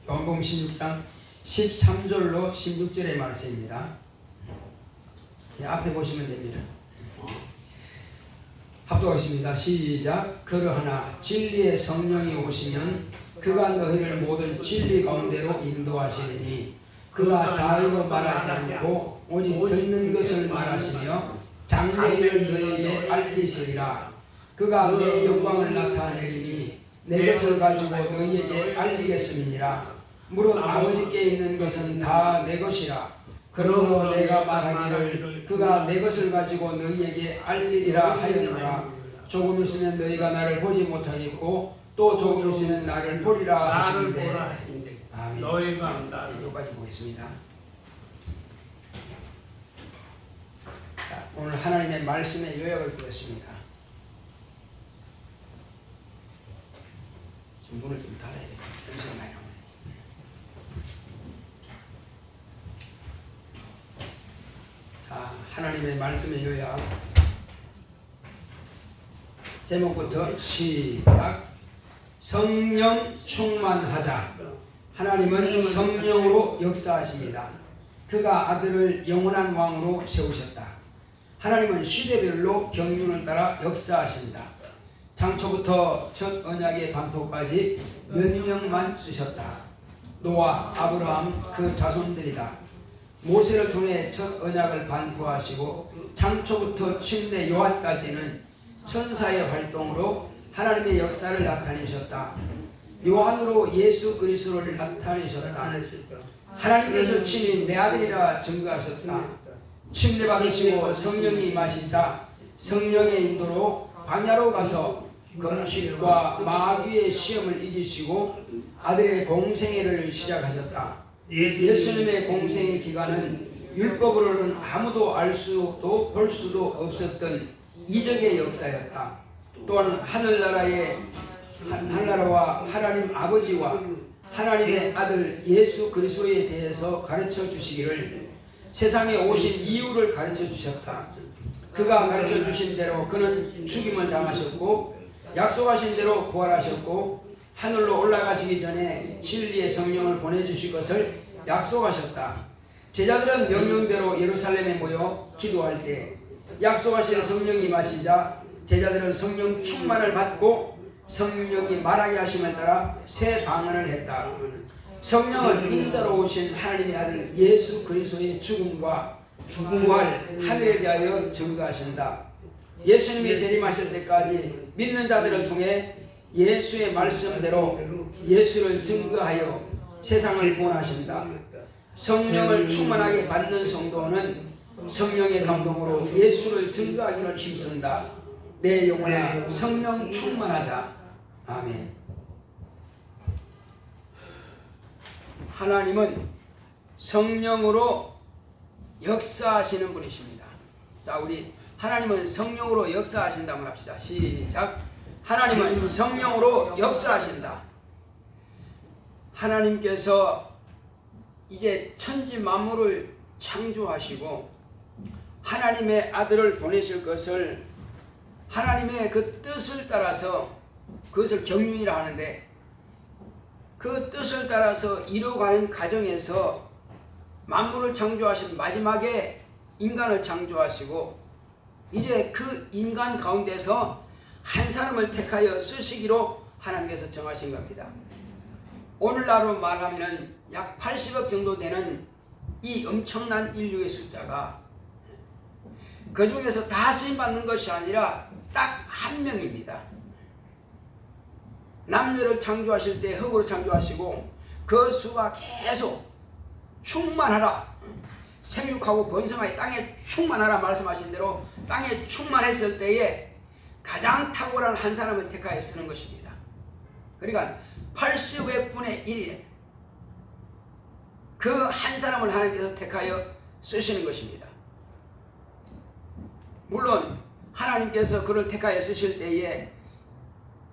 요한복음 16장 13절로 16절의 말씀입니다. 앞에 보시면 됩니다. 합독하겠습니다. 시작. 그러하나 진리의 성령이 오시면 그가 너희를 모든 진리 가운데로 인도하시리니 그가 자의로 말하지 않고 오직 듣는 것을 말하시며 장래일을 너희에게 알리시리라. 그가 내 영광을 나타내리니 내 것을 가지고 너희에게 알리겠음이니라. 무릇 아버지께 있는 것은 다 내 것이라. 그러므로 내가 말하기를 그가 내 것을 가지고 너희에게 알리리라 하였노라. 조금 있으면 너희가 나를 보지 못하겠고 또 조금 있으면 나를 보리라 하시는데. 아멘. 여기까지 보겠습니다. 자, 오늘 하나님의 말씀의 요약을 보겠습니다. 좀 문을 좀 닫아야 되겠다. 냄새가 많이 나오네. 자, 하나님의 말씀의 요약. 제목부터 시작. 성령 충만하자. 하나님은 성령으로 역사하십니다. 그가 아들을 영원한 왕으로 세우셨다. 하나님은 시대별로 경륜을 따라 역사하신다. 장초부터 첫 언약의 반포까지 몇 명만 쓰셨다. 노아, 아브라함 그 자손들이다. 모세를 통해 첫 언약을 반포하시고 장초부터 침례 요한까지는 천사의 활동으로 하나님의 역사를 나타내셨다. 요한으로 예수 그리스도를 나타내셨다. 하나님께서 친히 내 아들이라 증거하셨다. 침례 받으시고 성령이 임하시자 성령의 인도로 광야로 가서 금식과 마귀의 시험을 이기시고 아들의 공생애를 시작하셨다. 예수님의 공생의 기간은 율법으로는 아무도 알 수도 볼 수도 없었던 이적의 역사였다. 또한 하늘나라와 하나님 아버지와 하나님의 아들 예수 그리스도에 대해서 가르쳐 주시기를 세상에 오신 이유를 가르쳐 주셨다. 그가 가르쳐 주신 대로 그는 죽임을 당하셨고 약속하신 대로 부활하셨고 하늘로 올라가시기 전에 진리의 성령을 보내주실 것을 약속하셨다. 제자들은 명령대로 예루살렘에 모여 기도할 때 약속하신 성령이 임하시자 제자들은 성령 충만을 받고 성령이 말하게 하심을 따라 새 방언을 했다. 성령은 인자로 오신 하나님의 아들 예수 그리스도의 죽음과 부활, 하늘에 대하여 증거하신다. 예수님이 재림하실 때까지 믿는 자들을 통해 예수의 말씀대로 예수를 증거하여 세상을 구원하신다. 성령을 충만하게 받는 성도는 성령의 감동으로 예수를 증거하기를 힘쓴다. 내 영혼아 성령 충만하자. 아멘. 하나님은 성령으로 역사하시는 분이십니다. 자, 우리 하나님은 성령으로 역사하신다고 합시다. 시작. 하나님은 성령으로 역사하신다. 하나님께서 이제 천지 만물을 창조하시고 하나님의 아들을 보내실 것을 하나님의 그 뜻을 따라서 그것을 경륜이라 하는데 그 뜻을 따라서 이루어가는 과정에서 만물을 창조하신 마지막에 인간을 창조하시고 이제 그 인간 가운데서 한 사람을 택하여 쓰시기로 하나님께서 정하신 겁니다. 오늘날로 말하면 약 80억 정도 되는 이 엄청난 인류의 숫자가 그 중에서 다 쓰임받는 것이 아니라 딱 한 명입니다. 남녀를 창조하실 때 흙으로 창조하시고 그 수가 계속 충만하라, 생육하고 번성하여 땅에 충만하라 말씀하신 대로 땅에 충만했을 때에 가장 탁월한 한 사람을 택하여 쓰는 것입니다. 그러니까 80의 분의 1에 그 한 사람을 하나님께서 택하여 쓰시는 것입니다. 물론 하나님께서 그를 택하여 쓰실 때에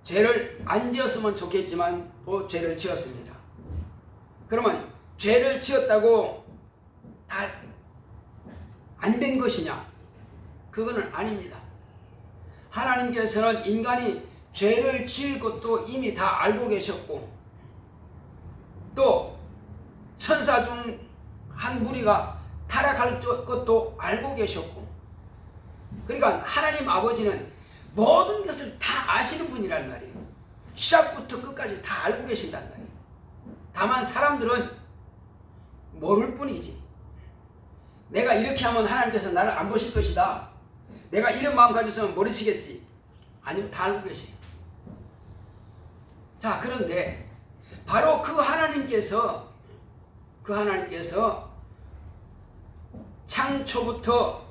죄를 안 지었으면 좋겠지만 또 죄를 지었습니다. 그러면 죄를 지었다고 다 안 된 것이냐? 그거는 아닙니다. 하나님께서는 인간이 죄를 지을 것도 이미 다 알고 계셨고 또 천사 중 한 무리가 타락할 것도 알고 계셨고, 그러니까 하나님 아버지는 모든 것을 다 아시는 분이란 말이에요. 시작부터 끝까지 다 알고 계신단 말이에요. 다만 사람들은 모를 뿐이지. 내가 이렇게 하면 하나님께서 나를 안 보실 것이다, 내가 이런 마음 가지고서는 모르시겠지. 아니요, 다 알고 계세요. 자, 그런데 바로 그 하나님께서 창초부터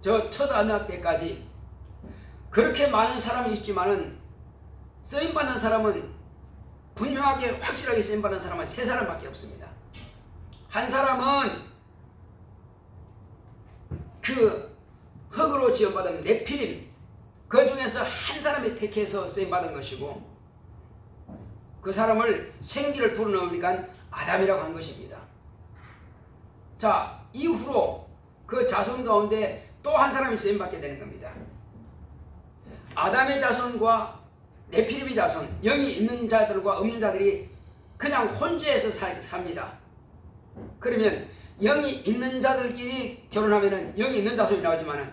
저 첫 아낙 때까지 그렇게 많은 사람이 있지만은 쓰임받는 사람은 분명하게 확실하게 쓰임받는 사람은 세 사람밖에 없습니다. 한 사람은 그 흙으로 지어받은 네피림, 그 중에서 한 사람이 택해서 쓰임받은 것이고, 그 사람을 생기를 불어넣으니까 아담이라고 한 것입니다. 자, 이후로 그 자손 가운데 또 한 사람이 쓰임받게 되는 겁니다. 아담의 자손과 네피림의 자손, 영이 있는 자들과 없는 자들이 그냥 혼재해서 삽니다. 그러면 영이 있는 자들끼리 결혼하면은 영이 있는 자손이 나오지만은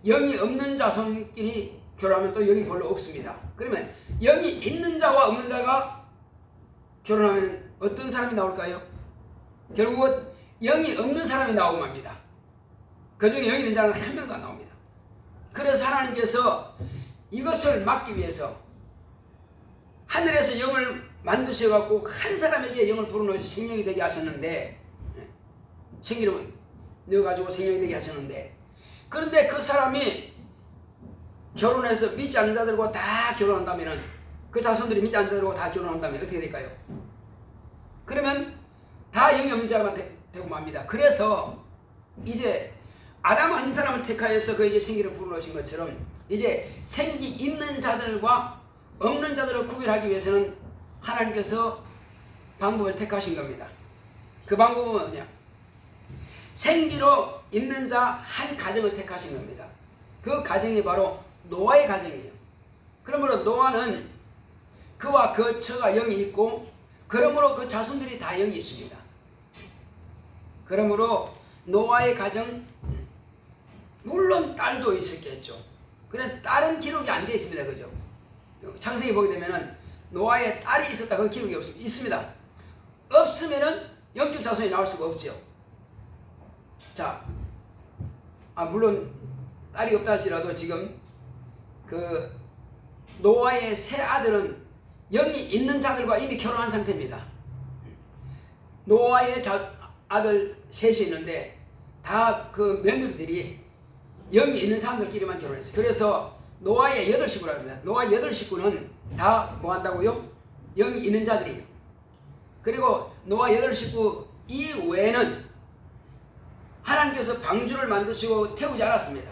영이 없는 자손끼리 결혼하면 또 영이 별로 없습니다. 그러면 영이 있는 자와 없는 자가 결혼하면 어떤 사람이 나올까요? 결국은 영이 없는 사람이 나오고 맙니다. 그 중에 영이 있는 자는 한 명도 안 나옵니다. 그래서 하나님께서 이것을 막기 위해서 하늘에서 영을 만드셔갖고 한 사람에게 영을 불어넣어서 생명이 되게 하셨는데, 생기를 넣어가지고 생명이 되게 하셨는데, 그런데 그 사람이 결혼해서 믿지 않는 자들과 다 결혼한다면은, 그 자손들이 믿지 않는 자들과 다 결혼한다면 어떻게 될까요? 그러면 다 영이 없는 자가 되고 맙니다. 그래서 이제 아담 한 사람을 택하여서 그에게 생기를 불어넣으신 것처럼 이제 생기 있는 자들과 없는 자들을 구별하기 위해서는 하나님께서 방법을 택하신 겁니다. 그 방법은 뭐냐? 생기로 있는 자 한 가정을 택하신 겁니다. 그 가정이 바로 노아의 가정이에요. 그러므로 노아는 그와 그 처가 영이 있고, 그러므로 그 자손들이 다 영이 있습니다. 그러므로 노아의 가정, 물론 딸도 있었겠죠. 그런데 딸은 기록이 안 되어 있습니다. 그죠? 창세기 보게 되면은 노아의 딸이 있었다, 그 기록이 있습니다. 없으면은 영적 자손이 나올 수가 없죠. 자, 물론 딸이 없다 할지라도 지금 그 노아의 세 아들은 영이 있는 자들과 이미 결혼한 상태입니다. 노아의 아들 셋이 있는데 다 그 며느리들이 영이 있는 사람들끼리만 결혼했어요. 그래서 노아의 8식구라고 합니다. 노아의 8식구는 다 뭐 한다고요? 영이 있는 자들이에요. 그리고 노아 8식구 이외에는 하나님께서 방주를 만드시고 태우지 않았습니다.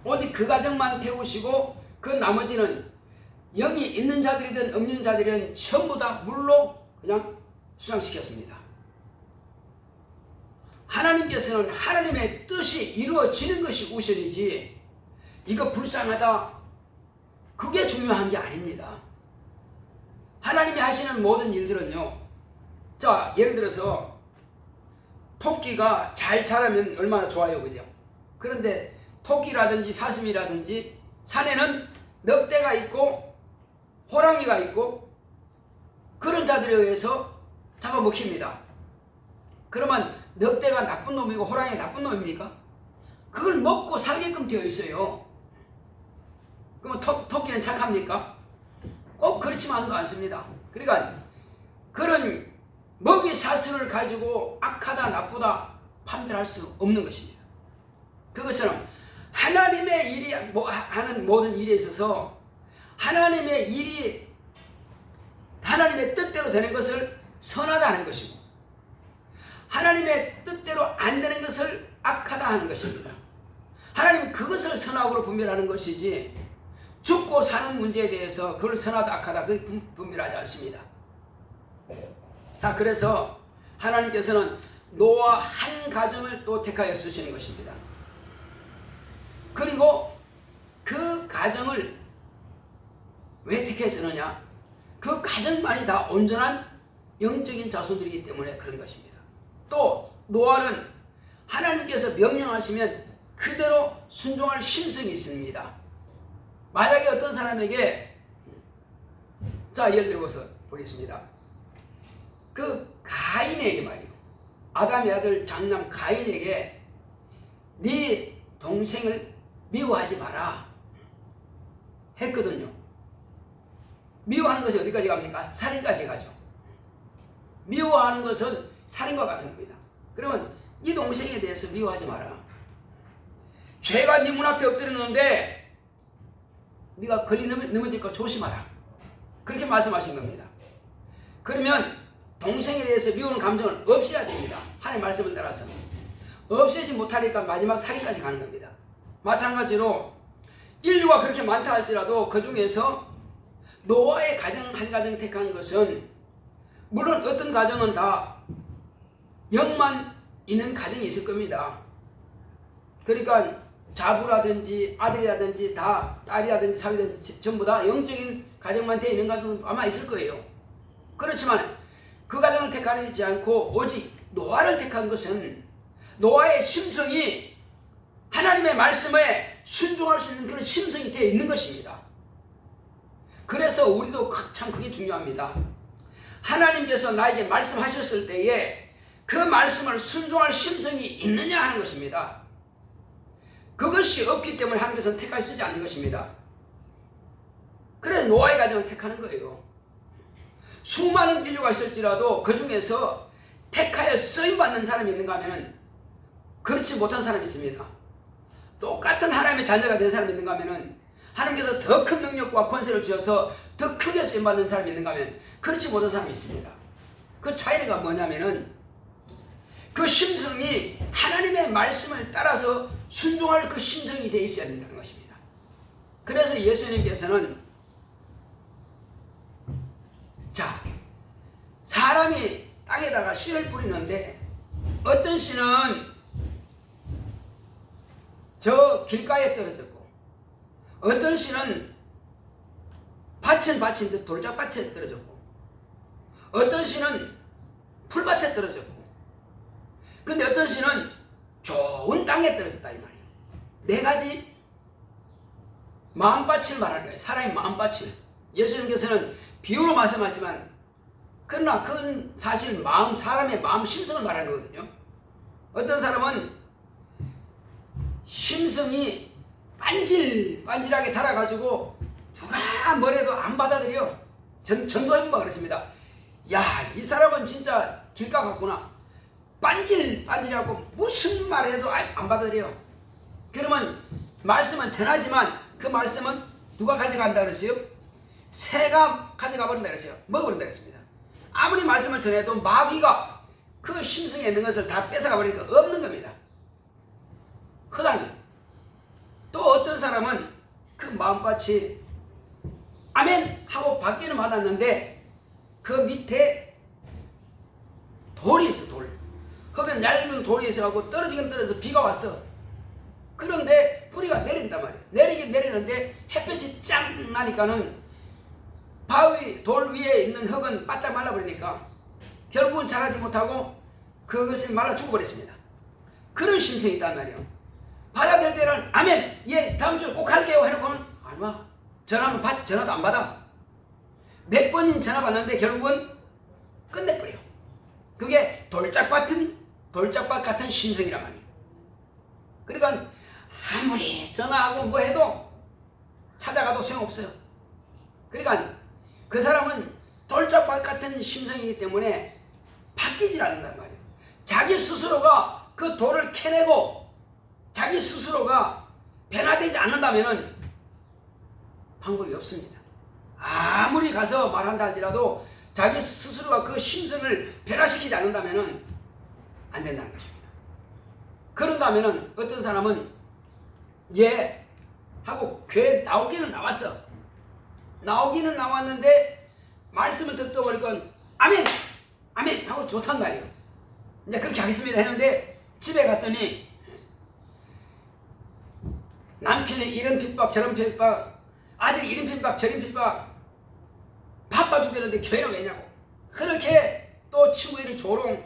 오직 그 가정만 태우시고 그 나머지는 영이 있는 자들이든 없는 자들이든 전부 다 물로 그냥 수장시켰습니다. 하나님께서는 하나님의 뜻이 이루어지는 것이 우선이지, 이거 불쌍하다, 그게 중요한 게 아닙니다. 하나님이 하시는 모든 일들은요, 자, 예를 들어서 토끼가 잘 자라면 얼마나 좋아요, 그죠? 그런데 토끼라든지 사슴이라든지 산에는 늑대가 있고 호랑이가 있고 그런 자들에 의해서 잡아먹힙니다. 그러면 늑대가 나쁜 놈이고 호랑이가 나쁜 놈입니까? 그걸 먹고 살게끔 되어 있어요. 그러면 토끼는 착합니까? 꼭 그렇지만도 않습니다. 그러니까 그런 먹이 사슬을 가지고 악하다 나쁘다 판별할 수 없는 것입니다. 그것처럼 하나님의 일이 하는 모든 일에 있어서 하나님의 일이 하나님의 뜻대로 되는 것을 선하다 하는 것이고, 하나님의 뜻대로 안 되는 것을 악하다 하는 것입니다. 하나님은 그것을 선악으로 분별하는 것이지 죽고 사는 문제에 대해서 그걸 선하다 악하다 그게 분별하지 않습니다. 자, 그래서 하나님께서는 노아 한 가정을 또 택하여 쓰시는 것입니다. 그리고 그 가정을 왜 택해 쓰느냐? 그 그 가정만이 다 온전한 영적인 자손들이기 때문에 그런 것입니다. 또 노아는 하나님께서 명령하시면 그대로 순종할 심성이 있습니다. 만약에 어떤 사람에게, 자 예를 들어서 보겠습니다. 그 가인에게 말이요, 아담의 아들 장남 가인에게 네 동생을 미워하지 마라 했거든요. 미워하는 것이 어디까지 갑니까? 살인까지 가죠. 미워하는 것은 살인과 같은 겁니다. 그러면 네 동생에 대해서 미워하지 마라. 죄가 네 문 앞에 엎드렸는데 네가 걸리 넘어질까 조심하라. 그렇게 말씀하신 겁니다. 그러면 동생에 대해서 미우는 감정을 없애야 됩니다. 하나님의 말씀을 따라서. 없애지 못하니까 마지막 살인까지 가는 겁니다. 마찬가지로 인류가 그렇게 많다 할지라도 그 중에서 노아의 가정 한 가정 택한 것은, 물론 어떤 가정은 다 영만 있는 가정이 있을 겁니다. 그러니까 자부라든지 아들이라든지 다 딸이라든지 사위라든지 전부 다 영적인 가정만 되어 있는 가정은 아마 있을 거예요. 그렇지만 그 가정을 택하지 않고 오직 노아를 택한 것은 노아의 심성이 하나님의 말씀에 순종할 수 있는 그런 심성이 되어 있는 것입니다. 그래서 우리도 참 그게 중요합니다. 하나님께서 나에게 말씀하셨을 때에 그 말씀을 순종할 심성이 있느냐 하는 것입니다. 그것이 없기 때문에 하나님께서는 택하여 쓰지 않는 것입니다. 그래서 노아의 가정을 택하는 거예요. 수많은 인류가 있을지라도 그 중에서 택하여 쓰임받는 사람이 있는가 하면 그렇지 못한 사람이 있습니다. 똑같은 하나님의 자녀가 된 사람이 있는가 하면 하나님께서 더 큰 능력과 권세를 주셔서 더 크게 쓰임받는 사람이 있는가 하면 그렇지 못한 사람이 있습니다. 그 차이가 뭐냐면은 그 심성이 하나님의 말씀을 따라서 순종할 그 심성이 되어 있어야 된다는 것입니다. 그래서 예수님께서는, 자, 사람이 땅에다가 씨를 뿌리는데 어떤 씨는 저 길가에 떨어졌고 어떤 씨는 밭은 밭인데 돌짝밭에 떨어졌고 어떤 씨는 풀밭에 떨어졌고, 근데 어떤 씨는 좋은 땅에 떨어졌다 이 말이에요. 네 가지 마음밭을 말하는 거예요. 사람의 마음밭을. 예수님께서는 비유로 말씀하지만 그러나 그건 사실 사람의 마음 심성을 말하는 거거든요. 어떤 사람은 심성이 반질반질하게 달아가지고 누가 뭐래도 안 받아들여. 전도해보면 그렇습니다. 야, 이 사람은 진짜 길가 같구나. 반질반질하고 무슨 말을 해도 안 받아들여. 그러면 말씀은 전하지만 그 말씀은 누가 가져간다 그랬어요? 새가 가져가 버린다 그랬어요. 먹어버린다 그랬습니다. 아무리 말씀을 전해도 마귀가 그 심성에 있는 것을 다 뺏어가 버리니까 없는 겁니다. 허당이. 또 어떤 사람은 그 마음밭이 아멘 하고 받기는 받았는데 그 밑에 돌이 있어. 돌. 흙은 얇은 돌이 있어가지고 떨어지긴 떨어져서 비가 왔어. 그런데 뿌리가 내린단 말이에요. 내리긴 내리는데 햇볕이 짱 나니까는 바위 돌 위에 있는 흙은 바짝 말라버리니까 결국은 자라지 못하고 그것이 말라 죽어버렸습니다. 그런 심성이 있단 말이에요. 받아들 때는 아멘, 예, 다음 주에 꼭 할게요 해놓고는 안 와. 전화하면 전화도 안 받아. 몇 번인 전화 받는데 결국은 끝내버려. 그게 돌짝밭 같은 심성이란 말이에요. 그러니까 아무리 전화하고 뭐 해도 찾아가도 소용없어요. 그러니까 그 사람은 돌짝밭 같은 심성이기 때문에 바뀌질 않는단 말이에요. 자기 스스로가 그 돌을 캐내고 자기 스스로가 변화되지 않는다면 방법이 없습니다. 아무리 가서 말한다 할지라도 자기 스스로가 그 심성을 변화시키지 않는다면 안 된다는 것입니다. 그런다면 어떤 사람은 예 하고 교회 나오기는 나왔어. 나오기는 나왔는데 말씀을 듣다 보니까 아멘 아멘 하고 좋단 말이에요. 이제 그렇게 하겠습니다 했는데 집에 갔더니 남편이 이런 핍박 저런 핍박, 아들이 이런 핍박 저런 핍박, 밥 바빠 죽겠는데 교회는 왜냐고. 그렇게 또 친구들이 조롱,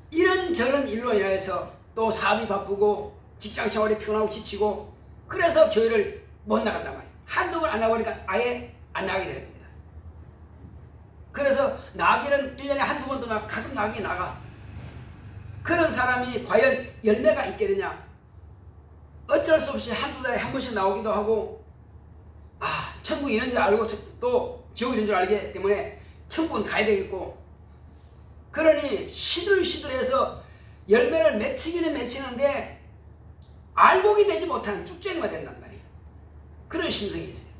이런저런 일로 인해서 또 사업이 바쁘고 직장생활이 피곤하고 지치고, 그래서 교회를 못 나간단 말이에요. 한두 번 안 나가니까 아예 안 나가게 되는 겁니다. 그래서 나가기는 1년에 한두 번도 가끔 나가긴 나가. 그런 사람이 과연 열매가 있겠느냐? 어쩔 수 없이 한두 달에 한 번씩 나오기도 하고, 천국이 있는 줄 알고 또 지옥이 있는 줄 알기 때문에 천국은 가야 되겠고, 그러니 시들시들해서 열매를 맺히기는 맺히는데 알곡이 되지 못하는 쭉정이만 된단 말이에요. 그런 심성이 있어요.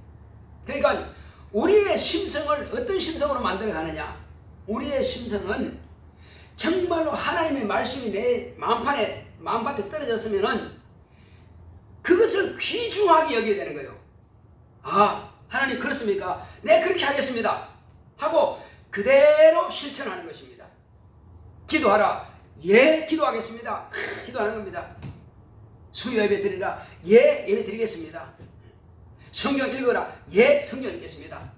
그러니까 우리의 심성을 어떤 심성으로 만들어 가느냐? 우리의 심성은 정말로 하나님의 말씀이 내 마음밭에 떨어졌으면은 그것을 귀중하게 여겨야 되는 거예요. 하나님 그렇습니까? 네, 그렇게 하겠습니다 하고 그대로 실천하는 것입니다. 기도하라. 예, 기도하겠습니다. 기도하는 겁니다. 수요 예배 드리라. 예, 예배 드리겠습니다. 성경 읽어라. 예, 성경 읽겠습니다.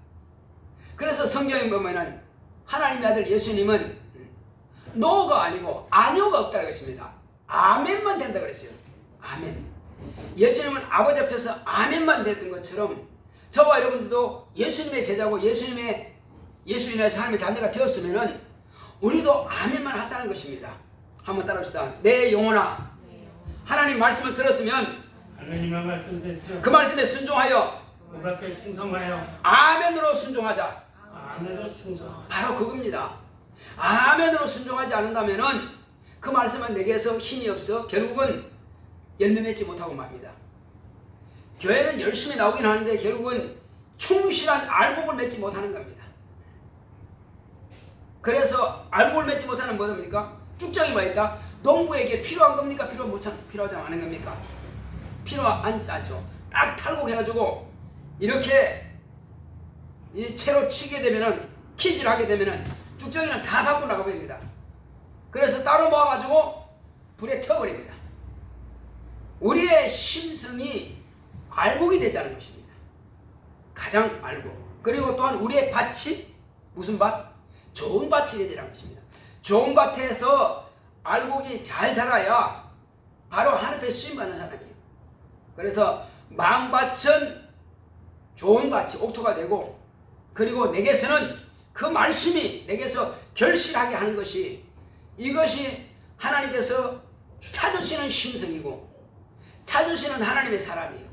그래서 성경에 보면은 하나님의 아들 예수님은 노가 아니고 아뇨가 없다고 했습니다. 아멘만 된다 그랬어요. 아멘. 예수님은 아버지 앞에서 아멘만 됐던 것처럼 저와 여러분도 예수님의 제자고 예수 인해서 하나님의 자녀가 되었으면은 우리도 아멘만 하자는 것입니다. 한번 따라합시다. 내 영혼아, 하나님 말씀을 들었으면 하나님의 말씀 듣고 그 말씀에 순종하여 그 말씀에 충성하여 아멘으로 순종하자. 아멘으로 충성. 바로 그겁니다. 아멘으로 순종하지 않는다면은 그 말씀은 내게서 힘이 없어 결국은 열매 맺지 못하고 맙니다. 교회는 열심히 나오긴 하는데 결국은 충실한 알곡을 맺지 못하는 겁니다. 그래서 알곡을 맺지 못하는 뭐입니까? 쭉정이 뭐 있다? 농부에게 필요한 겁니까? 필요하지 않은 겁니까? 필요하지 않죠. 딱 탈곡해가지고 이렇게 이 채로 치게 되면은 키질 하게 되면은 쭉정이는 다 밖으로 나가버립니다. 그래서 따로 모아가지고 불에 태워버립니다. 우리의 심성이 알곡이 되자는 것입니다. 가장 알곡. 그리고 또한 우리의 밭이 무슨 밭? 좋은 밭이 되자는 것입니다. 좋은 밭에서 알곡이 잘 자라야 바로 하늘에 쓰임받는 사람이에요. 그래서 망밭은 좋은 밭이 옥토가 되고, 그리고 내게서는 그 말씀이 내게서 결실하게 하는 것이, 이것이 하나님께서 찾으시는 심성이고 찾으시는 하나님의 사람이에요.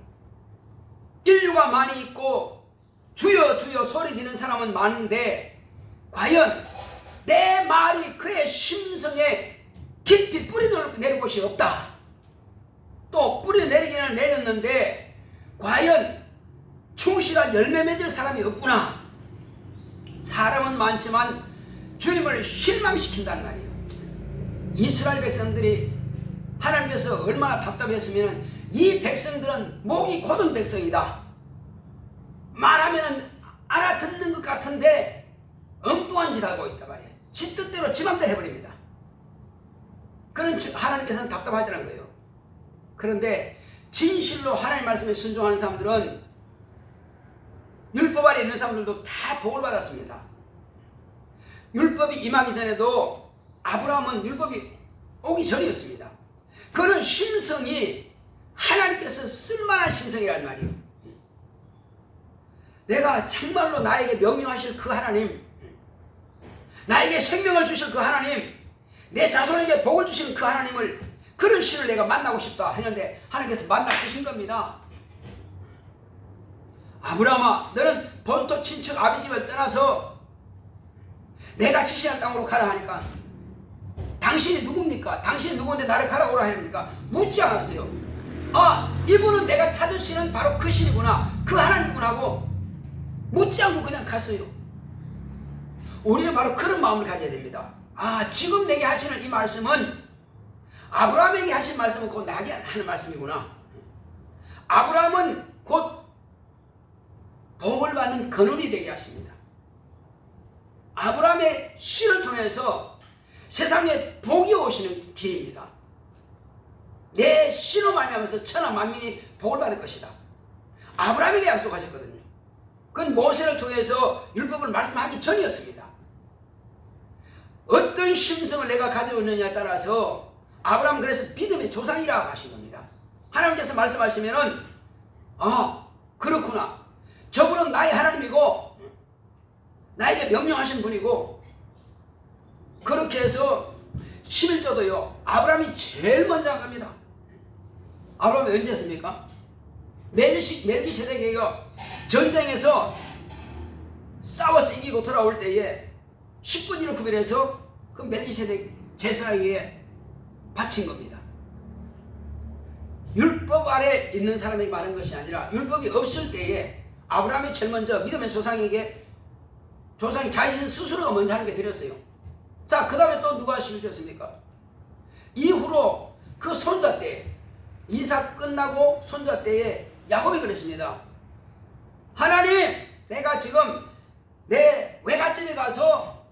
인류가 많이 있고 주여 주여 소리 지르는 사람은 많은데 과연 내 말이 그의 심성에 깊이 뿌리 내릴 곳이 없다. 또 뿌리 내리기는 내렸는데 과연 충실한 열매 맺을 사람이 없구나. 사람은 많지만 주님을 실망시킨단 말이에요. 이스라엘 백성들이 하나님께서 얼마나 답답했으면 이 백성들은 목이 곧은 백성이다. 말하면 알아듣는 것 같은데 엉뚱한 짓 하고 있단 말이에요. 지 뜻대로 지 맘대로 해버립니다. 그런 하나님께서는 답답하다는 거예요. 그런데 진실로 하나님 말씀에 순종하는 사람들은 율법 아래 있는 사람들도 다 복을 받았습니다. 율법이 임하기 전에도 아브라함은 율법이 오기 전이었습니다. 그런 심성이 하나님께서 쓸만한 심성이란 말이에요. 내가 정말로 나에게 명령하실 그 하나님, 나에게 생명을 주실 그 하나님, 내 자손에게 복을 주시는 그 하나님을, 그런 신을 내가 만나고 싶다 했는데 하나님께서 만나 주신 겁니다. 아브라함아, 너는 본토 친척 아비집을 떠나서 내가 지시한 땅으로 가라 하니까 당신이 누굽니까? 당신이 누구인데 나를 가라 오라 합니까? 묻지 않았어요. 이분은 내가 찾으시는 바로 그 신이구나, 그 하나님이구나 하고 묻지 않고 그냥 갔어요. 우리는 바로 그런 마음을 가져야 됩니다. 지금 내게 하시는 이 말씀은, 아브라함에게 하신 말씀은 곧 나에게 하는 말씀이구나. 아브라함은 곧 복을 받는 근원이 되게 하십니다. 아브라함의 씨를 통해서 세상에 복이 오시는 길입니다. 내 씨로 말미암아서 천하 만민이 복을 받을 것이다. 아브라함에게 약속하셨거든요. 그건 모세를 통해서 율법을 말씀하기 전이었습니다. 어떤 심성을 내가 가지고 있느냐에 따라서 아브라함은 그래서 믿음의 조상이라고 하신 겁니다. 하나님께서 말씀하시면은 그렇구나. 저분은 나의 하나님이고 나에게 명령하신 분이고, 그렇게 해서 11조도요 아브라함이 제일 먼저 한 겁니다. 아브라함이 언제 했습니까? 멜기세덱이요 전쟁에서 싸워서 이기고 돌아올 때에 10분위로 구별해서 그 멜기세덱 제사에게 바친 겁니다. 율법 아래 있는 사람에게 말한 것이 아니라 율법이 없을 때에 아브라함이 제일 먼저 믿음의 조상에게, 조상이 자신 스스로가 먼저 하는 게 드렸어요. 자, 그 다음에 또 누가 시를 줬습니까? 이후로 그 손자 때, 이삭 끝나고 손자 때에 야곱이 그랬습니다. 하나님, 내가 지금 내 외갓집에 가서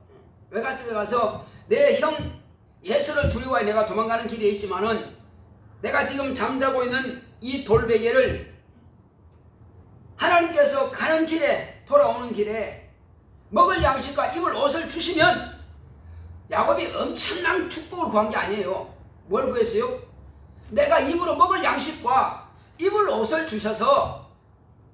내 형 예수를 두려워해 내가 도망가는 길에 있지만은 내가 지금 잠자고 있는 이 돌베개를 하나님께서 가는 길에, 돌아오는 길에 먹을 양식과 입을 옷을 주시면, 야곱이 엄청난 축복을 구한 게 아니에요. 뭘 구했어요? 내가 입으로 먹을 양식과 입을 옷을 주셔서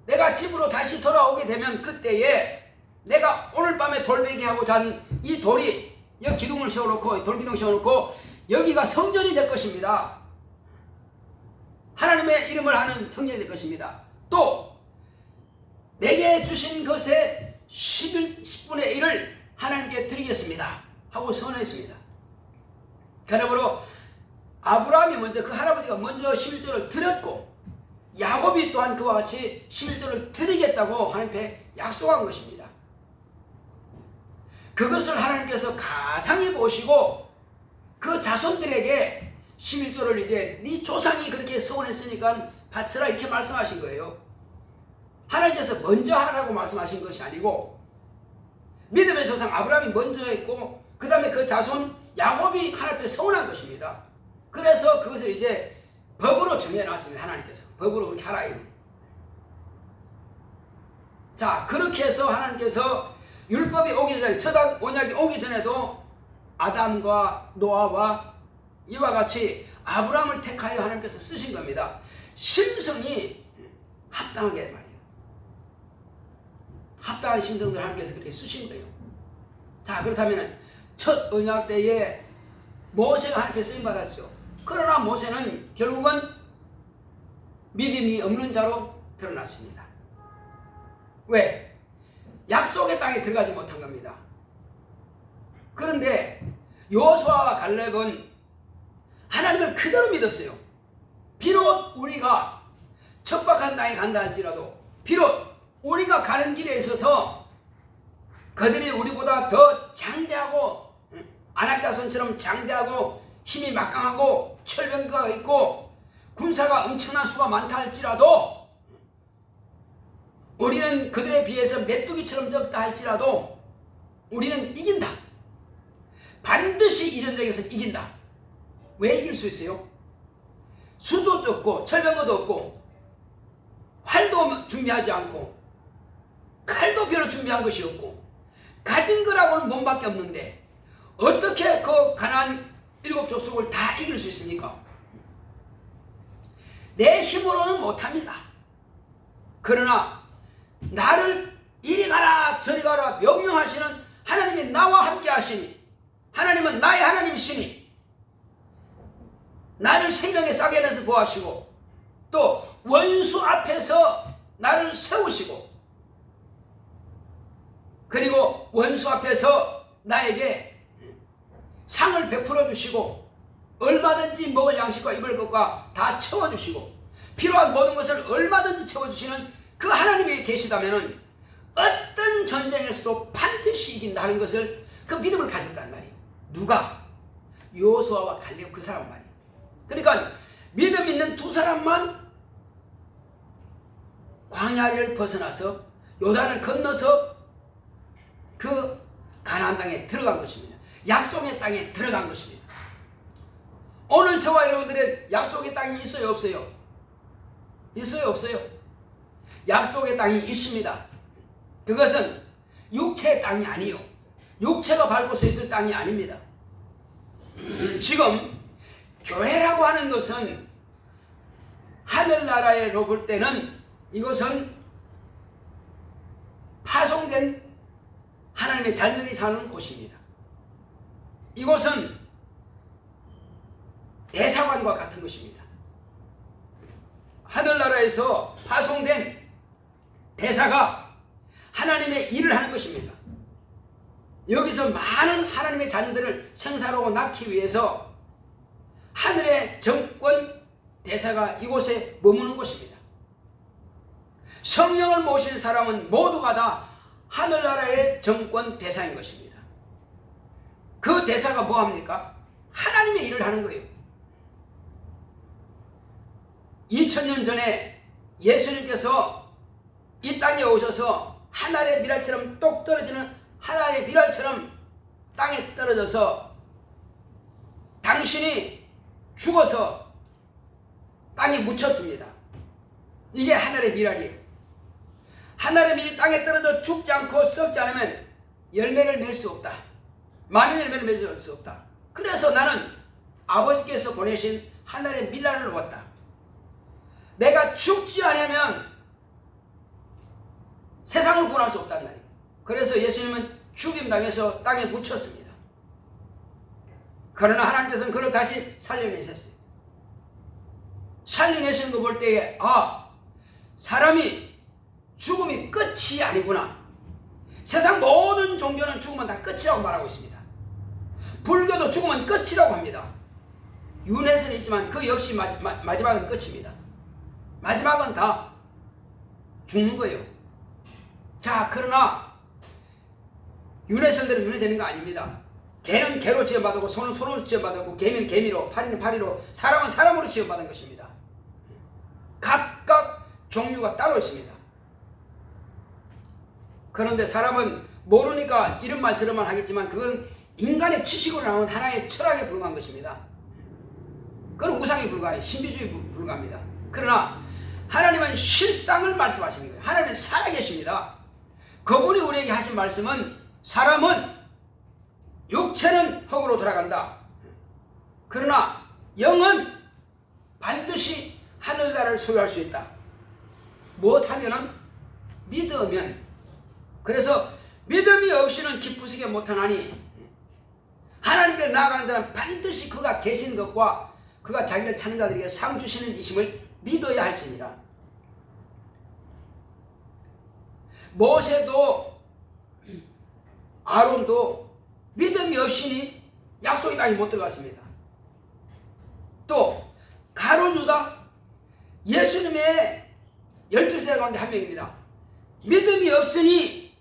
내가 집으로 다시 돌아오게 되면 그때에 내가 오늘 밤에 돌베개하고 잔 이 돌이 여기 기둥을 세워놓고, 돌기둥 세워놓고 여기가 성전이 될 것입니다. 하나님의 이름을 하는 성전이 될 것입니다. 또 내게 주신 것의 10분의 1을 하나님께 드리겠습니다 하고 선언했습니다. 그러므로 아브라함이 먼저, 그 할아버지가 먼저 11조를 드렸고, 야곱이 또한 그와 같이 11조를 드리겠다고 하나님께 약속한 것입니다. 그것을 하나님께서 가상히 보시고 그 자손들에게 11조를 이제 네 조상이 그렇게 서원했으니까 바쳐라 이렇게 말씀하신 거예요. 하나님께서 먼저 하라고 말씀하신 것이 아니고, 믿음의 조상 아브라함이 먼저 했고 그 다음에 그 자손 야곱이 하나님 앞에 서원한 것입니다. 그래서 그것을 이제 법으로 정해놨습니다. 하나님께서 법으로 그렇게 하라 이거. 자, 그렇게 해서 하나님께서 율법이 오기 전에, 첫 언약이 오기 전에도 아담과 노아와 이와 같이 아브라함을 택하여 하나님께서 쓰신 겁니다. 심성이 합당하게 말이에요. 합당한 심성들 하나님께서 그렇게 쓰신 거예요. 자, 그렇다면 첫 언약 때에 모세가 하나님께 쓰임 받았죠. 그러나 모세는 결국은 믿음이 없는 자로 드러났습니다. 왜? 약속의 땅에 들어가지 못한 겁니다. 그런데 여호수아와 갈렙은 하나님을 그대로 믿었어요. 비록 우리가 척박한 땅에 간다 할지라도, 비록 우리가 가는 길에 있어서 그들이 우리보다 더 장대하고, 아낙자손처럼 장대하고 힘이 막강하고 철병거가 있고 군사가 엄청난 수가 많다 할지라도, 우리는 그들에 비해서 메뚜기처럼 적다 할지라도 우리는 이긴다. 반드시 이 전쟁에서 이긴다. 왜 이길 수 있어요? 수도 적고 철병거도 없고 활도 준비하지 않고 칼도 별로 준비한 것이 없고 가진 거라고는 몸밖에 없는데 어떻게 그 가나안 7족속을 다 이길 수 있습니까? 내 힘으로는 못합니다. 그러나 나를 이리 가라 저리 가라 명령하시는 하나님이 나와 함께 하시니, 하나님은 나의 하나님이시니 나를 생명의 싸게 내서 보호하시고 또 원수 앞에서 나를 세우시고, 그리고 원수 앞에서 나에게 상을 베풀어 주시고 얼마든지 먹을 양식과 입을 것과 다 채워주시고 필요한 모든 것을 얼마든지 채워주시는 그 하나님이 계시다면 어떤 전쟁에서도 반드시 이긴다 하는 것을, 그 믿음을 가졌단 말이에요. 누가? 여호수아와 갈렙 그 사람 말이에요. 그러니까 믿음 있는 두 사람만 광야를 벗어나서 요단을 건너서 그 가나안 땅에 들어간 것입니다. 약속의 땅에 들어간 것입니다. 오늘 저와 여러분들의 약속의 땅이 있어요 없어요? 있어요 없어요? 약속의 땅이 있습니다. 그것은 육체의 땅이 아니요, 육체가 밟고 서 있을 땅이 아닙니다. 지금 교회라고 하는 것은 하늘나라로 볼 때는 이것은 파송된 하나님의 자녀들이 사는 곳입니다. 이곳은 대사관과 같은 것입니다. 하늘나라에서 파송된 대사가 하나님의 일을 하는 것입니다. 여기서 많은 하나님의 자녀들을 생사하고 낳기 위해서 하늘의 정권 대사가 이곳에 머무는 것입니다. 성령을 모신 사람은 모두가 다 하늘나라의 정권 대사인 것입니다. 그 대사가 뭐합니까? 하나님의 일을 하는 거예요. 2000년 전에 예수님께서 이 땅에 오셔서 하늘의 미랄처럼 똑 떨어지는 하늘의 미랄처럼 땅에 떨어져서 당신이 죽어서 땅에 묻혔습니다. 이게 하늘의 미랄이에요. 하늘의 밀이 땅에 떨어져 죽지 않고 썩지 않으면 열매를 맺을 수 없다. 많은 열매를 맺을 수 없다. 그래서 나는 아버지께서 보내신 하늘의 미랄을 얻었다. 내가 죽지 않으면 세상을 구원할 수 없단 말이에요. 그래서 예수님은 죽임당해서 땅에 묻혔습니다. 그러나 하나님께서는 그를 다시 살려내셨어요. 살려내시는 거 볼 때에 사람이 죽음이 끝이 아니구나. 세상 모든 종교는 죽으면 다 끝이라고 말하고 있습니다. 불교도 죽으면 끝이라고 합니다. 윤회선은 있지만 그 역시 마지막은 끝입니다. 마지막은 다 죽는 거예요. 자, 그러나 윤회선대로 윤회되는 거 아닙니다. 개는 개로 지어받았고 소는 소로 지어받았고 개미는 개미로 파리는 파리로 사람은 사람으로 지어받은 것입니다. 각각 종류가 따로 있습니다. 그런데 사람은 모르니까 이런 말 저런 말 하겠지만 그건 인간의 지식으로 나온 하나의 철학에 불과한 것입니다. 그건 우상에 불과해요. 신비주의에 불과합니다. 그러나 하나님은 실상을 말씀하시는 거예요. 하나님은 살아계십니다. 그분이 우리에게 하신 말씀은 사람은 육체는 흙으로 돌아간다. 그러나 영은 반드시 하늘나라를 소유할 수 있다. 무엇하면은 믿으면. 그래서 믿음이 없이는 기쁘시게 못하나니 하나님께 나아가는 자는 반드시 그가 계신 것과 그가 자기를 찾는 자들에게 상 주시는 이심을 믿어야 할지니라. 모세도 아론도 믿음이 없이니 약속의 땅에 못 들어갔습니다. 또 가룟 유다 예수님의 12세대 가운데 한 명입니다. 믿음이 없으니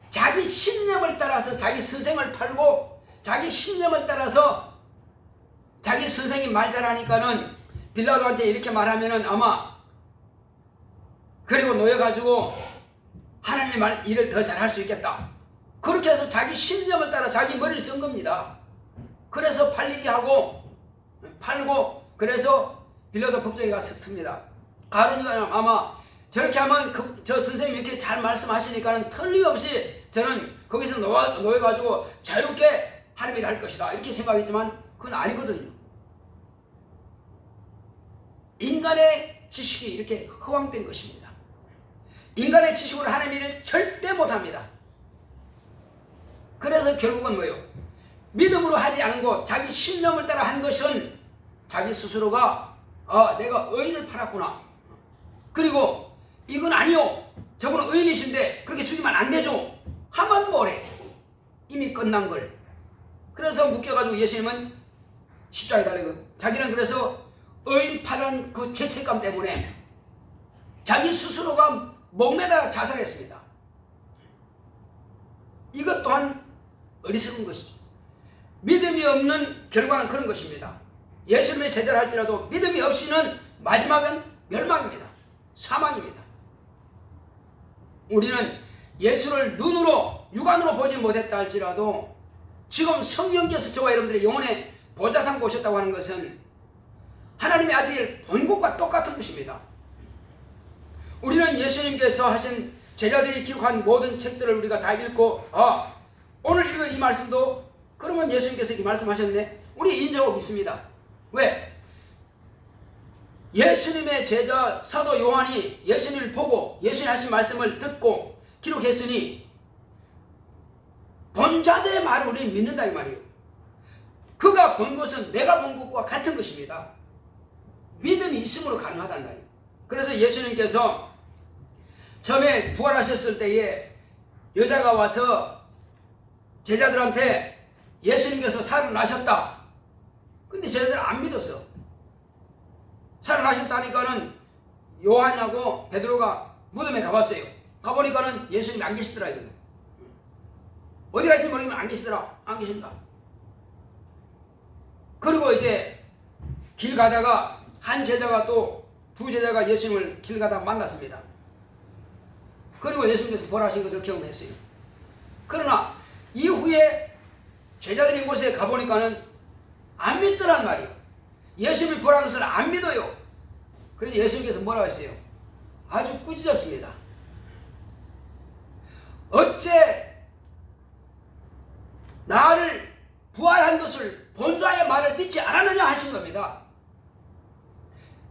자기 신념을 따라서 자기 선생을 팔고 자기 신념을 따라서 자기 선생이 말 잘하니까는 빌라도한테 이렇게 말하면은 아마 그리고 놓여가지고 하나님의 말 일을 더 잘할 수 있겠다. 그렇게 해서 자기 신념을 따라 자기 머리를 쓴 겁니다. 그래서 팔리게 하고 팔고 그래서 빌라도 법정에 가서 섭니다. 가룟유다는 아마 저렇게 하면 저 선생님이 이렇게 잘 말씀하시니까는 틀림없이 저는 거기서 놓여가지고 자유롭게 하나님을 할 것이다 이렇게 생각했지만 그건 아니거든요. 인간의 지식이 이렇게 허황된 것입니다. 인간의 지식으로 하나님의 일을 절대 못합니다. 그래서 결국은 뭐예요? 믿음으로 하지 않은 것, 자기 신념을 따라 한 것은 자기 스스로가 내가 의인을 팔았구나. 그리고 이건 아니요. 저분은 의인이신데 그렇게 죽이면 안 되죠. 하면 뭐래? 이미 끝난 걸. 그래서 묶여가지고 예수님은 십자가에 달리고 자기는 그래서 의인 팔은 그 죄책감 때문에 자기 스스로가 목매다 자살했습니다. 이것 또한 어리석은 것이죠. 믿음이 없는 결과는 그런 것입니다. 예수님의 제자를 할지라도 믿음이 없이는 마지막은 멸망입니다. 사망입니다. 우리는 예수를 눈으로 육안으로 보지 못했다 할지라도 지금 성령께서 저와 여러분들의 영혼의 보좌상 보셨다고 하는 것은 하나님의 아들을 본 것과 똑같은 것입니다. 우리는 예수님께서 하신 제자들이 기록한 모든 책들을 우리가 다 읽고 오늘 읽은 이 말씀도 그러면 예수님께서 이렇게 말씀하셨네. 우리 인정하고 믿습니다. 왜? 예수님의 제자 사도 요한이 예수님을 보고 예수님 하신 말씀을 듣고 기록했으니 본 자들의 말을 우리는 믿는다 이 말이에요. 그가 본 것은 내가 본 것과 같은 것입니다. 믿음이 있음으로 가능하단 말이에요. 그래서 예수님께서 처음에 부활하셨을 때에 여자가 와서 제자들한테 예수님께서 살아나셨다. 근데 제자들은 안 믿었어. 살아나셨다니까는 요한하고 베드로가 무덤에 가봤어요. 가보니까는 예수님이 안 계시더라 이거예요. 어디 가신지 모르겠지만 안 계시더라. 안 계신다. 그리고 이제 길 가다가 한 제자가 또 두 제자가 예수님을 길 가다가 만났습니다. 그리고 예수님께서 부활하신 것을 경험했어요. 그러나 이후에 제자들이 곳에 가보니까는 안 믿더란 말이에요. 예수님이 부활한 것을 안 믿어요. 그래서 예수님께서 뭐라고 했어요? 아주 꾸짖었습니다. 어째 나를 부활한 것을 본자의 말을 믿지 않았느냐 하신 겁니다.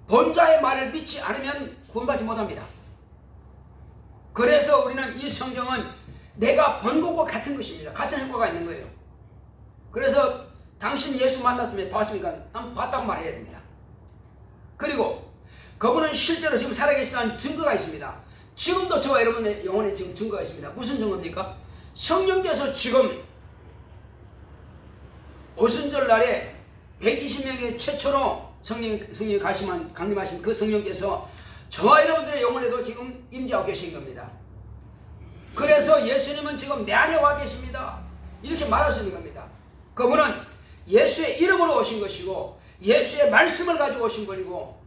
본자의 말을 믿지 않으면 구원받지 못합니다. 그래서 우리는 이 성경은 내가 본 것과 같은 것입니다. 같은 효과가 있는 거예요. 그래서 당신 예수 만났으면 봤습니까? 난 봤다고 말해야 됩니다. 그리고 그분은 실제로 지금 살아계시다는 증거가 있습니다. 지금도 저와 여러분의 영혼에 지금 증거가 있습니다. 무슨 증거입니까? 성령께서 지금 오순절 날에 120명의 최초로 성령이 강림하신 그 성령께서 저와 여러분들의 영혼에도 지금 임재하고 계신 겁니다. 그래서 예수님은 지금 내 안에 와 계십니다. 이렇게 말할 수 있는 겁니다. 그분은 예수의 이름으로 오신 것이고 예수의 말씀을 가지고 오신 분이고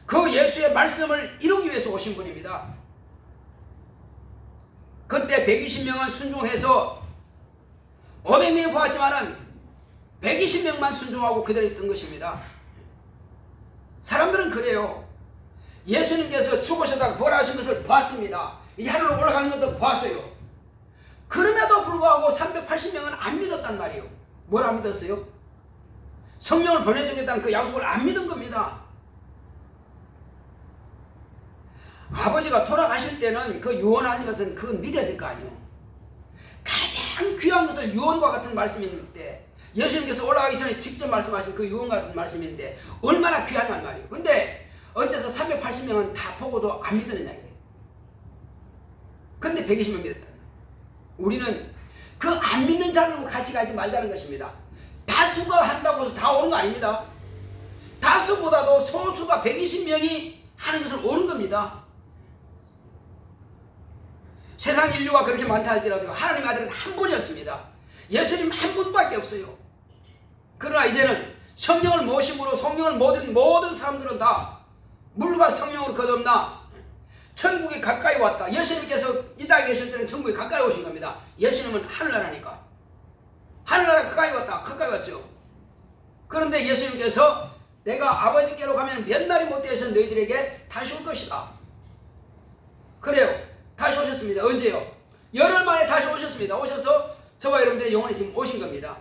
그 예수의 말씀을 이루기 위해서 오신 분입니다. 그때 120명은 순종해서 어메미에 보았지만은 120명만 순종하고 그대로 있던 것입니다. 사람들은 그래요. 예수님께서 죽으셨다가 부활하신 것을 봤습니다. 이제 하늘로 올라가는 것도 봤어요. 그럼에도 불구하고 380명은 안 믿었단 말이에요. 뭘 안 믿었어요? 성령을 보내주겠다는 그 약속을 안 믿은 겁니다. 아버지가 돌아가실 때는 그 유언하는 것은 그건 믿어야 될 거 아니에요. 가장 귀한 것을 유언과 같은 말씀인데 예수님께서 올라가기 전에 직접 말씀하신 그 유언 같은 말씀인데 얼마나 귀하냔 말이에요. 근데 어째서 380명은 다 보고도 안 믿느냐 이래요. 근데 120명 믿었다. 우리는 그 안 믿는 자들과 같이 가지 말자는 것입니다. 다수가 한다고 해서 다 오는 거 아닙니다. 다수보다도 소수가 120명이 하는 것을 오는 겁니다. 세상 인류가 그렇게 많다 할지라도 하나님의 아들은 한 분이었습니다. 예수님 한 분밖에 없어요. 그러나 이제는 성령을 모심으로 성령을 모든 사람들은 다 물과 성령으로 거듭나 천국이 가까이 왔다. 예수님께서 이 땅에 계실 때는 천국이 가까이 오신 겁니다. 예수님은 하늘나라니까. 하늘나라가 가까이 왔다. 가까이 왔죠. 그런데 예수님께서 내가 아버지께로 가면 몇 날이 못 되어서 너희들에게 다시 올 것이다. 그래요. 다시 오셨습니다. 언제요? 열흘 만에 다시 오셨습니다. 오셔서 저와 여러분들의 영혼에 지금 오신 겁니다.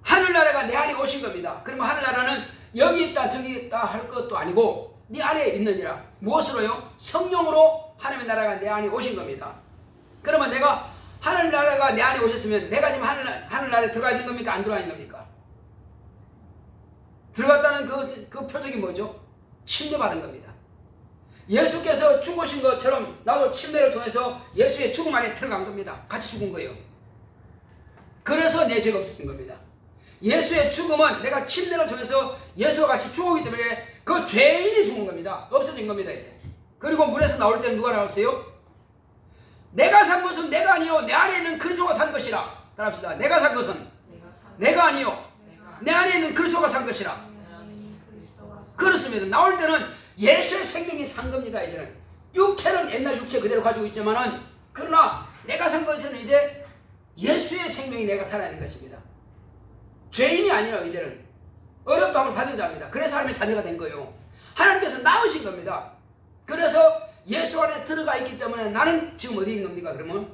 하늘나라가 내 안에 오신 겁니다. 그러면 하늘나라는 여기 있다 저기 있다 할 것도 아니고 네 안에 있느니라. 무엇으로요? 성령으로 하나님의 나라가 내 안에 오신 겁니다. 그러면 내가 하늘나라가 내 안에 오셨으면 내가 지금 하늘나라에 들어가 있는 겁니까? 안 들어가 있는 겁니까? 들어갔다는 그 표적이 뭐죠? 침례받은 겁니다. 예수께서 죽으신 것처럼 나도 침례를 통해서 예수의 죽음 안에 들어간 겁니다. 같이 죽은 거예요. 그래서 내 죄가 없어진 겁니다. 예수의 죽음은 내가 침례를 통해서 예수와 같이 죽었기 때문에 그 죄인이 죽은 겁니다. 없어진 겁니다. 이제. 그리고 물에서 나올 때는 누가 나왔어요? 내가 산 것은 내가 아니요 내 안에 있는 그리스도가 산 것이라. 따라합시다. 내가 산 것은 내가 아니요 내 안에 있는 그리스도가 산 것이라. 그렇습니다. 나올 때는 예수의 생명이 산 겁니다. 이제는 육체는 옛날 육체 그대로 가지고 있지만은 그러나 내가 산 것은 이제 예수의 생명이 내가 살아있는 것입니다. 죄인이 아니라 이제는 어렵다함을 받은 자입니다. 그래서 하나님의 자녀가 된 거예요. 하나님께서 낳으신 겁니다. 그래서 예수 안에 들어가 있기 때문에 나는 지금 어디 있는 겁니까? 그러면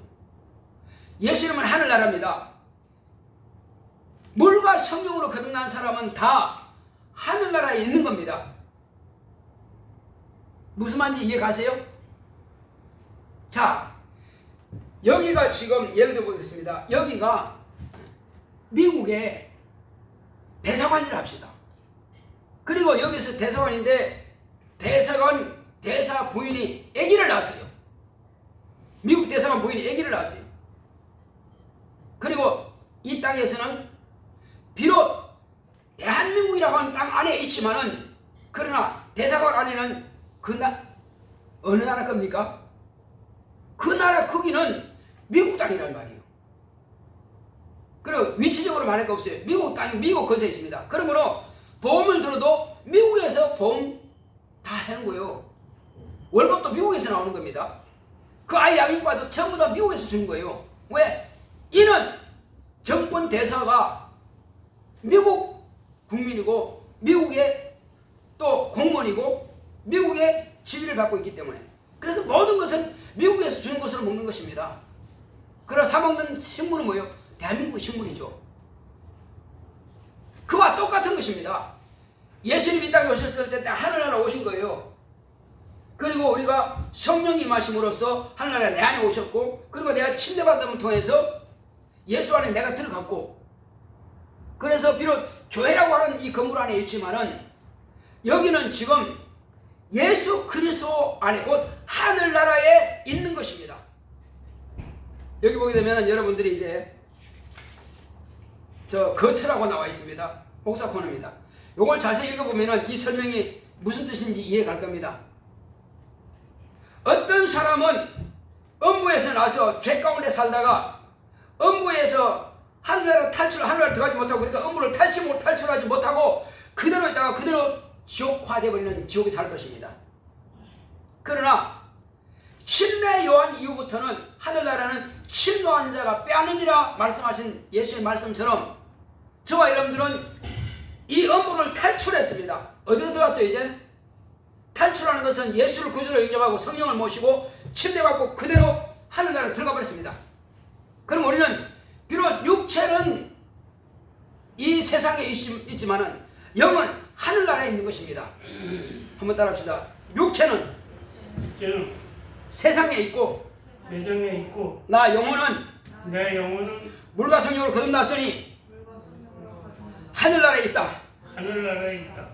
예수님은 하늘나라입니다. 물과 성령으로 거듭난 사람은 다 하늘나라에 있는 겁니다. 무슨 말인지 이해 가세요? 자, 여기가 지금 예를 들어 보겠습니다. 여기가 미국의 대사관이라 합시다. 그리고 여기서 대사관인데 대사관 대사 부인이 아기를 낳았어요. 미국 대사관 부인이 아기를 낳았어요. 그리고 이 땅에서는 비록 대한민국이라고 하는 땅 안에 있지만은 그러나 대사관 안에는 어느 나라 겁니까? 그 나라 크기는 미국 땅이란 말이에요. 그리고 위치적으로 말할 거 없어요. 미국 땅이 미국 건설에 있습니다. 그러므로 보험을 들어도 미국에서 보험 다 하는 거예요. 월급도 미국에서 나오는 겁니다. 그 아이 양육과도 전부 다 미국에서 주는 거예요. 왜? 이는 정권 대사가 미국 국민이고 미국의 또 공무원이고 미국의 지위를 받고 있기 때문에 그래서 모든 것은 미국에서 주는 것으로 먹는 것입니다. 그러나 사먹는 신문은 뭐예요? 대한민국 신문이죠. 그와 똑같은 것입니다. 예수님이 이 땅에 오셨을 때 하늘나라 오신 거예요. 그리고 우리가 성령이 임하심으로써 하늘나라에 내 안에 오셨고 그리고 내가 침례받음을 통해서 예수 안에 내가 들어갔고 그래서 비록 교회라고 하는 이 건물 안에 있지만은 여기는 지금 예수 그리스도 안에 곧 하늘나라에 있는 것입니다. 여기 보게 되면 여러분들이 이제 저 거처라고 나와 있습니다. 복사 코너입니다. 이걸 자세히 읽어보면 이 설명이 무슨 뜻인지 이해가 갈 겁니다. 어떤 사람은 음부에서 나서 죄 가운데 살다가 음부에서 하늘나라 들어가지 못하고 그러니까 음부를 탈출하지 못하고 그대로 있다가 그대로 지옥화되어버리는 지옥에 살 것입니다. 그러나 침례 요한 이후부터는 하늘나라는 침노한 자가 빼앗느니라 말씀하신 예수의 말씀처럼 저와 여러분들은 이 음부를 탈출했습니다. 어디로 들어왔어요 이제? 탈출하는 것은 예수를 구주로 영접하고 성령을 모시고 침례받고 그대로 하늘나라로 들어가 버렸습니다. 그럼 우리는 비록 육체는 이 세상에 있지만은 영은 하늘나라에 있는 것입니다. 한번 따라합시다. 육체는 세상에 있고 내정에 있고 나 영혼은 내 영혼은 물과 성령으로 거듭났으니 하늘나라에 있다. 하늘나라에 있다.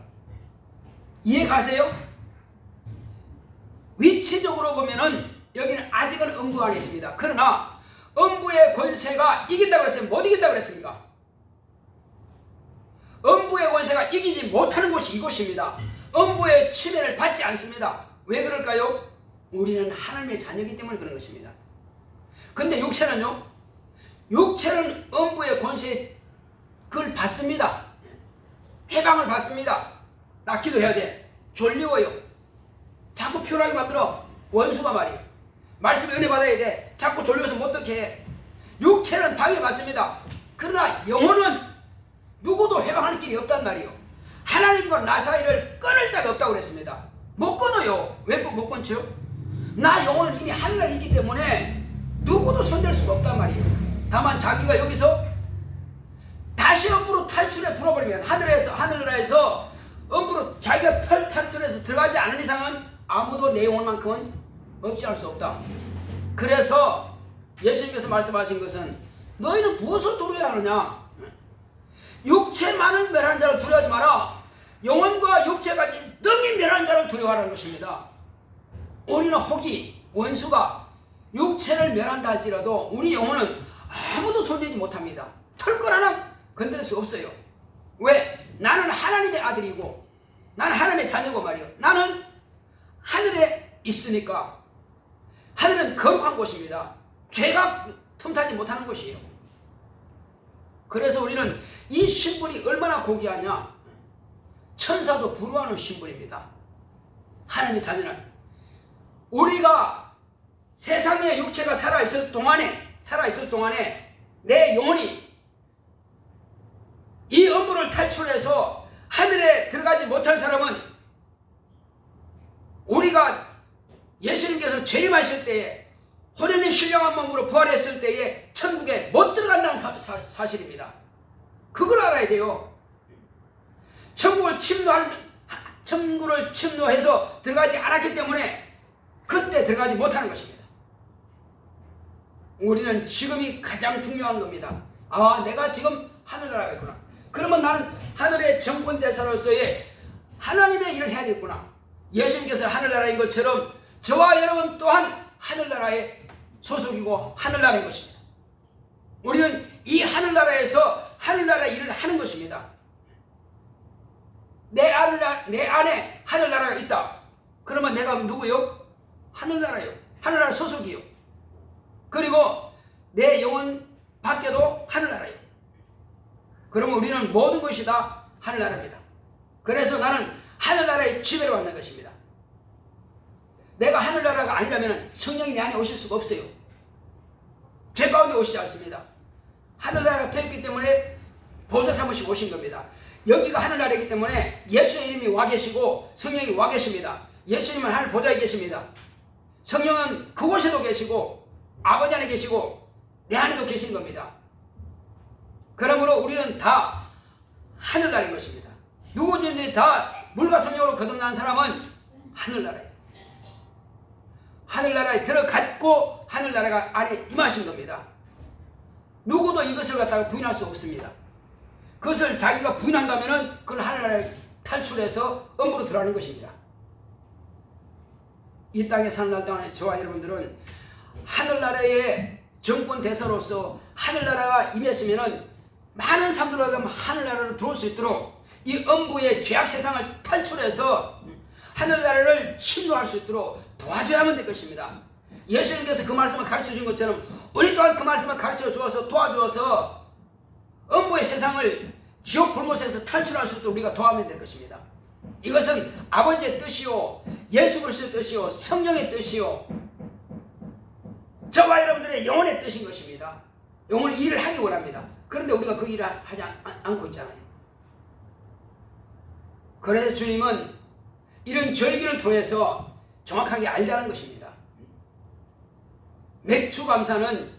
이해 가세요? 위치적으로 보면은 여기는 아직은 음부 안에 있습니다. 그러나 음부의 권세가 이긴다고 했어요? 못 이긴다고 그랬습니까? 음부의 권세가 이기지 못하는 곳이 이곳입니다. 음부의 침해를 받지 않습니다. 왜 그럴까요? 우리는 하나님의 자녀이기 때문에 그런 것입니다. 근데 육체는요? 육체는 음부의 권세 그걸 받습니다. 해방을 받습니다. 나 기도해야 돼. 졸리워요. 자꾸 피곤하게 만들어. 원수가 말이에요. 말씀에 은혜 받아야 돼. 자꾸 졸려서 못 듣게 해. 육체는 방해받습니다. 그러나 영혼은 누구도 해방할 길이 없단 말이에요. 하나님과 나 사이를 끊을 자가 없다고 그랬습니다. 못 끊어요. 왜 못 끊죠? 나 영혼은 이미 하늘나라에 있기 때문에 누구도 손댈 수가 없단 말이에요. 다만 자기가 여기서 다시 음부로 탈출해 들어버리면 하늘나라에서 음부로 자기가 탈출해서 들어가지 않은 이상은 아무도 내 영혼만큼은 없지 수 없다. 그래서 예수님께서 말씀하신 것은 너희는 무엇을 두려워하느냐? 육체만을 멸하는 자를 두려워하지 마라. 영혼과 육체까지 능히 멸하는 자를 두려워하라는 것입니다. 우리는 혹이 원수가 육체를 멸한다 할지라도 우리 영혼은 아무도 손대지 못합니다. 털걸 하나 건드릴 수 없어요. 왜? 나는 하나님의 아들이고 나는 하나님의 자녀고 말이에요. 나는 하늘에 있으니까. 하늘은 거룩한 곳입니다. 죄가 틈타지 못하는 곳이에요. 그래서 우리는 이 신분이 얼마나 고귀하냐? 천사도 부러워하는 신분입니다. 하나님의 자녀는 우리가 세상의 육체가 살아있을 동안에 내 영혼이 이 음부를 탈출해서 하늘에 들어가지 못한 사람은 우리가 예수님께서 재림하실 때에 혼연히 신령한 몸으로 부활했을 때에 천국에 못 들어간다는 사실입니다. 그걸 알아야 돼요. 천국을 침노해서 들어가지 않았기 때문에 그때 들어가지 못하는 것입니다. 우리는 지금이 가장 중요한 겁니다. 아, 내가 지금 하늘나라가 있구나. 그러면 나는 하늘의 정권대사로서의 하나님의 일을 해야겠구나. 예수님께서 하늘나라인 것처럼 저와 여러분 또한 하늘나라의 소속이고 하늘나라인 것입니다. 우리는 이 하늘나라에서 하늘나라 일을 하는 것입니다. 내 안에 하늘나라가 있다. 그러면 내가 누구요? 하늘나라요. 하늘나라 소속이요. 그리고 내 영혼 밖에도 하늘나라요. 그러면 우리는 모든 것이 다 하늘나라입니다. 그래서 나는 하늘나라의 지배를 받는 것입니다. 내가 하늘나라가 아니라면 성령이 내 안에 오실 수가 없어요. 죄 가운데 오시지 않습니다. 하늘나라가 되었기 때문에 보좌 삼으시고 오신 겁니다. 여기가 하늘나라이기 때문에 예수의 이름이 와 계시고 성령이 와 계십니다. 예수님은 하늘 보좌에 계십니다. 성령은 그곳에도 계시고 아버지 안에 계시고 내 안에도 계신 겁니다. 그러므로 우리는 다 하늘나라인 것입니다. 누구든지 다 물과 성령으로 거듭난 사람은 하늘나라예요. 하늘나라에 들어갔고 하늘나라가 안에 임하신 겁니다. 누구도 이것을 갖다가 부인할 수 없습니다. 그것을 자기가 부인한다면 그걸 하늘나라에 탈출해서 음부로 들어가는 것입니다. 이 땅에 사는 날 동안에 저와 여러분들은 하늘나라의 정권 대사로서 하늘나라가 임했으면 많은 사람들에게 하늘나라로 들어올 수 있도록 이 음부의 죄악 세상을 탈출해서 하늘나라를 침노할 수 있도록 도와줘야만 될 것입니다. 예수님께서 그 말씀을 가르쳐 준 것처럼 우리 또한 그 말씀을 가르쳐 주어서 도와주어서 음부의 세상을 지옥 불못에서 탈출할 수 있도록 우리가 도와면 될 것입니다. 이것은 아버지의 뜻이요, 예수 그리스도의 뜻이요, 성령의 뜻이요, 저와 여러분들의 영혼의 뜻인 것입니다. 영혼이 일을 하기 원합니다. 그런데 우리가 그 일을 하지 않고 있잖아요. 그래서 주님은 이런 절기를 통해서 정확하게 알자는 것입니다. 맥주 감사는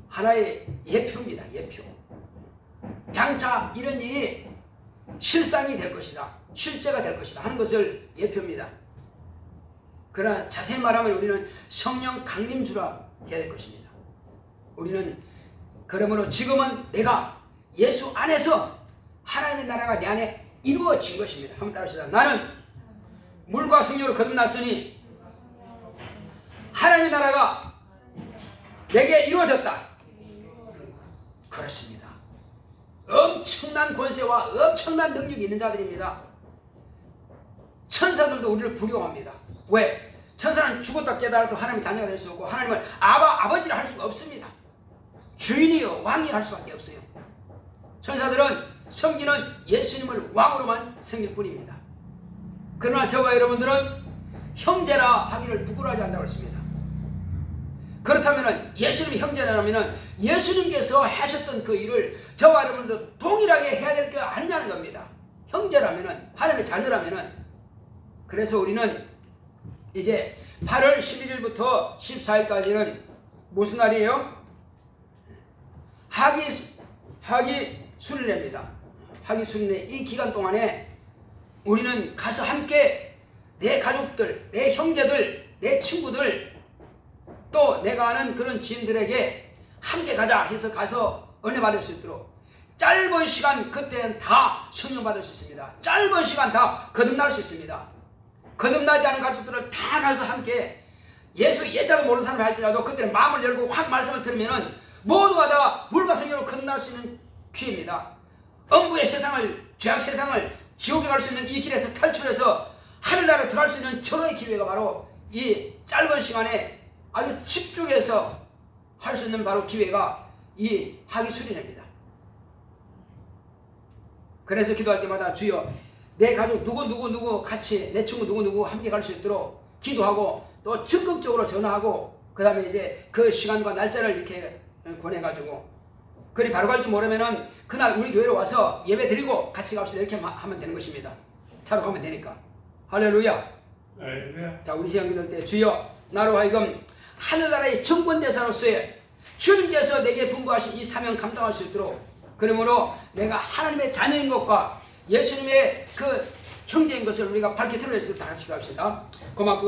하나의 예표입니다. 예표. 장차 이런 일이 실상이 될 것이다, 실제가 될 것이다 하는 것을 예표입니다. 그러나 자세히 말하면 우리는 성령 강림주라 해야 될 것입니다. 우리는 그러므로 지금은 내가 예수 안에서 하나님의 나라가 내 안에 이루어진 것입니다. 한번 따라합시다. 나는 물과 성령으로 거듭났으니 하나님의 나라가 내게 이루어졌다. 그렇습니다. 엄청난 권세와 엄청난 능력이 있는 자들입니다. 천사들도 우리를 부려합니다. 왜? 천사는 죽었다 깨달아도 하나님의 자녀가 될 수 없고 하나님을 아버지라 할 수가 없습니다. 주인이요 왕이요 할 수밖에 없어요. 천사들은 섬기는 예수님을 왕으로만 섬길 뿐입니다. 그러나 저와 여러분들은 형제라 하기를 부끄러워하지 않다고 했습니다. 그렇다면 예수님이 형제라면 예수님께서 하셨던 그 일을 저와 여러분도 동일하게 해야 될 게 아니냐는 겁니다. 형제라면, 하나님의 자녀라면. 그래서 우리는 이제 8월 11일부터 14일까지는 무슨 날이에요? 하기 수련회입니다. 하기 수련회 이 기간 동안에 우리는 가서 함께 내 가족들, 내 형제들, 내 친구들, 또 내가 아는 그런 지인들에게 함께 가자 해서 가서 은혜 받을 수 있도록 짧은 시간, 그때는 다 성령 받을 수 있습니다. 짧은 시간 다 거듭날 수 있습니다. 거듭나지 않은 가족들을 다 가서 함께 예수 예자도 모르는 사람이 할지라도 그때는 마음을 열고 확 말씀을 들으면은 모두가 다 물과 성령으로 거듭날 수 있는 기회입니다. 음부의 세상을, 죄악 세상을, 지옥에 갈 수 있는 이 길에서 탈출해서 하늘나라로 들어갈 수 있는 절호의 기회가 바로 이 짧은 시간에 아주 집중해서 할 수 있는 바로 기회가 이 하기 수련회입니다. 그래서 기도할 때마다 주여 내 가족 누구 같이, 내 친구 누구 함께 갈 수 있도록 기도하고 또 적극적으로 전화하고 그 다음에 이제 그 시간과 날짜를 이렇게 권해가지고 그리 바로 갈 줄 모르면은 그날 우리 교회로 와서 예배 드리고 같이 갑시다 이렇게 하면 되는 것입니다. 차로 가면 되니까. 할렐루야. 할렐루야. 자, 우리 시간 기도할 때 주여 나로 하여금 하늘나라의 정권대사로서의 주님께서 내게 분부하신 이 사명 감당할 수 있도록, 그러므로 내가 하나님의 자녀인 것과 예수님의 그 형제인 것을 우리가 밝게 드러낼 수 있도록 다 같이 갑시다. 고맙고